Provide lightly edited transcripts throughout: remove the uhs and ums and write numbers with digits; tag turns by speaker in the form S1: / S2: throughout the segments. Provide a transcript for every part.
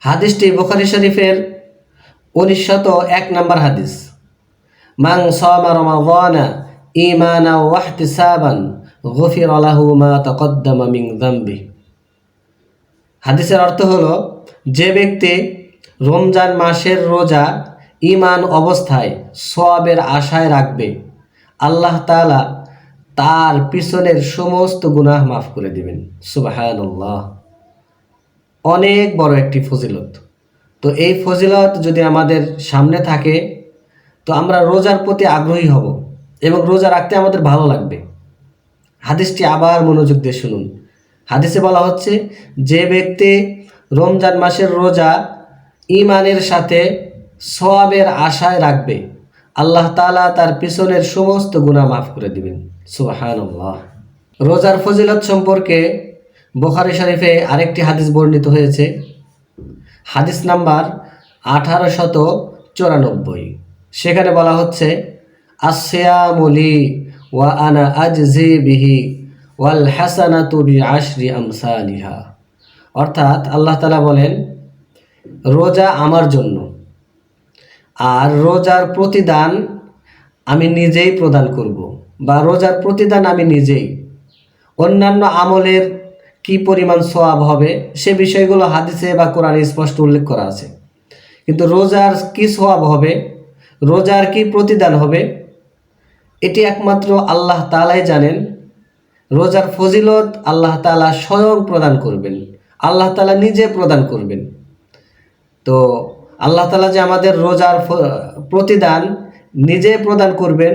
S1: হাদিসটি বুখারী শরীফের 1901 নম্বর হাদিস। মান সামা রমাযানা ঈমানান ওয়া ইহতিসাবান গুফিরা লাহু মা তাকদ্দামা মিন যামবিহি। হাদিসের অর্থ হলো, যে ব্যক্তি রমজান মাসের রোজা ঈমান অবস্থায় সওয়াবের আশায় রাখবে, আল্লাহ তাআলা তার পিছনের সমস্ত গুনাহ মাফ করে দিবেন। সুবহানাল্লাহ। অনেক বড় একটি ফজিলত। তো এই ফজিলত যদি আমাদের সামনে থাকে, তো আমরা রোজার প্রতি আগ্রহী হব এবং রোজা রাখতে আমাদের ভালো লাগবে। হাদিসটি আবার মনোযোগ দিয়ে শুনুন। হাদিসে বলা হচ্ছে, যে ব্যক্তি রমজান মাসের রোজা ঈমানের সাথে সওয়াবের আশায় রাখবে, আল্লাহ তাআলা তার পিছনের সমস্ত গুনাহ মাফ করে দিবেন। সুবহানাল্লাহ। রোজার ফজিলত সম্পর্কে বুখারী শরীফে আরেকটি হাদিস বর্ণিত হয়েছে। হাদিস নাম্বার 1894। সেখানে বলা হচ্ছে, আসসিয়ামু লি ওয়া আনা আজজি বিহি ওয়াল হাসানাতু বিআশরি আমসালিহা। অর্থাৎ আল্লাহ তাআলা বলেন, রোজা আমার জন্য, আর রোজার প্রতিদান আমি নিজেই প্রদান করব, বা রোজার প্রতিদান আমি নিজেই। অন্যান্য আমলের কি পরিমাণ সওয়াব হবে সে বিষয়গুলো হাদিসে বা কোরআনে স্পষ্ট উল্লেখ করা আছে, কিন্তু রোজার কি সওয়াব হবে, রোজার কি প্রতিদান হবে, এটি একমাত্র আল্লাহ তাআলাই জানেন। রোজার ফজিলত আল্লাহ তাআলা স্বয়ং প্রদান করবেন, আল্লাহ তাআলা নিজে প্রদান করবেন। তো আল্লাহ তাআলা যে আমাদের রোজার প্রতিদান নিজে প্রদান করবেন,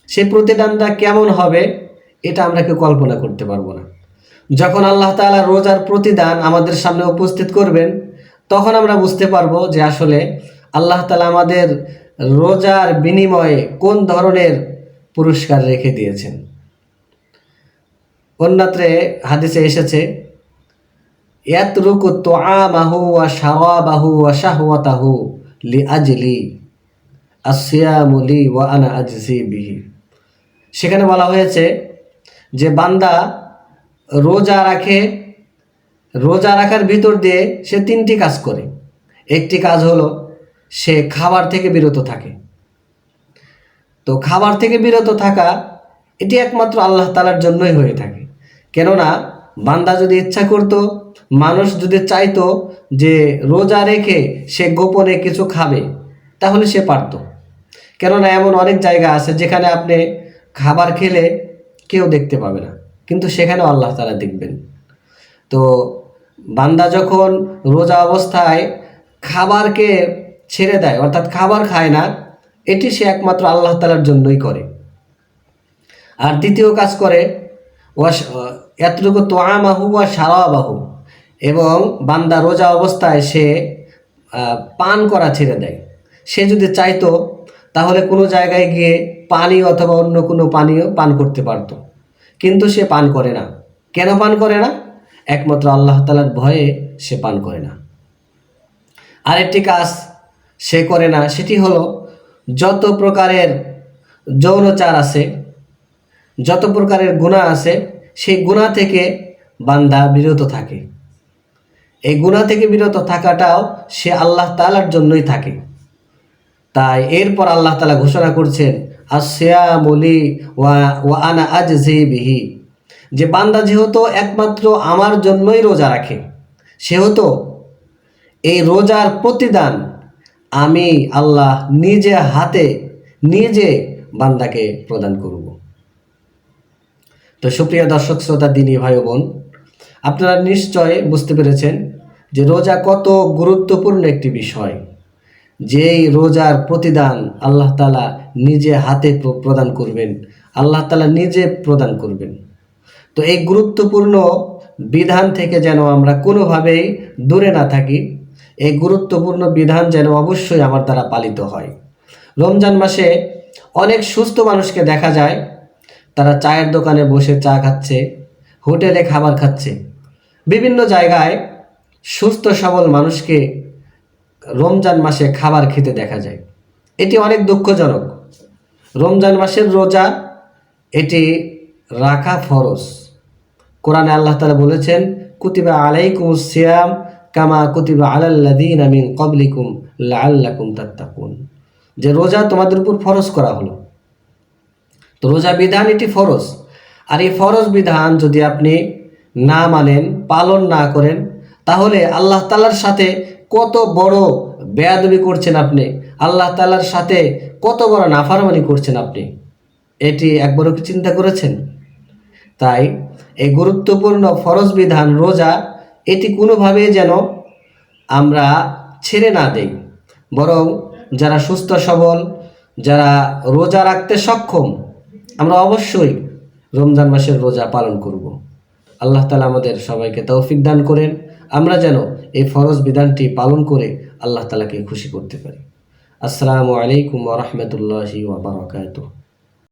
S1: সেই প্রতিদানটা কেমন হবে এটা আমরা কেউ কল্পনা করতে পারবো না। যখন আল্লাহ তাআলা রোজার প্রতিদান আমাদের সামনে উপস্থিত করবেন, তখন আমরা বুঝতে পারবো যে আসলে আল্লাহ তাআলা আমাদের রোজার বিনিময়ে কোন ধরনের পুরস্কার রেখে দিয়েছেন। অন্যত্রে হাদিসে এসেছে, ইয়াতরুকু তুআমাহু ওয়া শারাবাহু ওয়া শাহওয়াতাহু লিআজলি আসসিয়ামু লি ওয়া আনা আজজি বিহি। সেখানে বলা হয়েছে যে বান্দা রোজা রাখে, রোজা রাখার ভিতর দিয়ে সে তিনটি কাজ করে। একটি কাজ হলো সে খাবার থেকে বিরত থাকে। তো খাবার থেকে বিরত থাকা এটি একমাত্র আল্লাহ তাআলার জন্যই হয়ে থাকে। কেননা বান্দা যদি ইচ্ছা করত, মানুষ যদি চাইতো যে রোজা রেখে সে গোপনে কিছু খাবে, তাহলে সে পারত। কেননা এমন অনেক জায়গা আছে যেখানে আপনি খাবার খেলে কেউ দেখতে পাবে না, কিন্তু সেখানেও আল্লাহ তাআলা দেখবেন। তো বান্দা যখন রোজা অবস্থায় খাবারকে ছেড়ে দেয়, অর্থাৎ খাবার খায় না, এটি সে একমাত্র আল্লাহ তাআলার জন্যই করে। আর দ্বিতীয় কাজ করে ইয়াতরুকু তুআমাহু ওয়া শারাবাহু, এবং বান্দা রোজা অবস্থায় সে পান করা ছেড়ে দেয়। সে যদি চাইতো তাহলে কোনো জায়গায় গিয়ে পানি অথবা অন্য কোনো পানীয় পান করতে পারত, কিন্তু সে পান করে না। কেন পান করে না? একমাত্র আল্লাহ তাআলার ভয়ে সে পান করে না। আরেকটি কাজ সে করে না, সেটি হলো যত প্রকারের যৌনাচার আছে, যত প্রকারের গুনাহ আছে, সেই গুনাহ থেকে বান্দা বিরত থাকে। এই গুনাহ থেকে বিরত থাকাটাও সে আল্লাহ তাআলার জন্যই থাকে। তাই এরপর আল্লাহ তাআলা ঘোষণা করছেন, আসসিয়ামু লি ওয়া আনা আজজি বিহি, যে বান্দা যেহেতু একমাত্র আমার জন্যই রোজা রাখে, সেহেতু এই রোজার প্রতিদান আমি আল্লাহ নিজে হাতে নিজে বান্দাকে প্রদান করব। তো সুপ্রিয় দর্শক শ্রোতা, দিনী ভাই বোন, আপনারা নিশ্চয় বুঝতে পেরেছেন যে রোজা কত গুরুত্বপূর্ণ একটি বিষয়। যেই রোজার প্রতিদান আল্লাহ তাআলা নিজে হাতে প্রদান করবেন, আল্লাহ তাআলা নিজে প্রদান করবেন। তো এই গুরুত্বপূর্ণ বিধান থেকে যেন আমরা কোনোভাবেই দূরে না থাকি, এই গুরুত্বপূর্ণ বিধান যেন অবশ্যই আমার দ্বারা পালিত হয়। রমজান মাসে অনেক সুস্থ মানুষকে দেখা যায়, তারা চায়ের দোকানে বসে চা খাচ্ছে, হোটেলে খাবার খাচ্ছে। বিভিন্ন জায়গায় সুস্থ সবল মানুষকে রমজান মাসে খাবার খেতে দেখা যায়। এটি অনেক দুঃখজনক। রমজান মাসের রোজা এটি রাখা ফরজ। কোরআনে আল্লাহ তাআলা বলেছেন, কুতিবা আলাইকুমুস সিয়াম কামা কুতিবা আলাল্লাযীনা মিন ক্বাবলিকুম লাআল্লাকুম তাত্তাকুন। যে রোজা তোমাদের উপর ফরজ করা হলো। তো রোজা বিধান এটি ফরজ, আর এই ফরজ বিধান যদি আপনি না মানেন, পালন না করেন, তাহলে আল্লাহ তাআলার সাথে কত বড় বেয়াদবি করছেন আপনি, আল্লাহ তাআলার সাথে কত বড় নাফরমানি করছেন আপনি, এটি একবারও কি চিন্তা করেছেন? তাই এই গুরুত্বপূর্ণ ফরজ বিধান রোজা, এটি কোনোভাবেই যেন আমরা ছেড়ে না দেই, বরং যারা সুস্থ সবল, যারা রোজা রাখতে সক্ষম, আমরা অবশ্যই রমজান মাসের রোজা পালন করব। আল্লাহ তাআলা আমাদের সবাইকে তৌফিক দান করেন, আমরা যেন এই ফরজ বিধানটি পালন করে আল্লাহ তাআলাকে খুশি করতে পারি। আসসালামু আলাইকুম ওয়া রাহমাতুল্লাহি ওয়া বারাকাতুহু।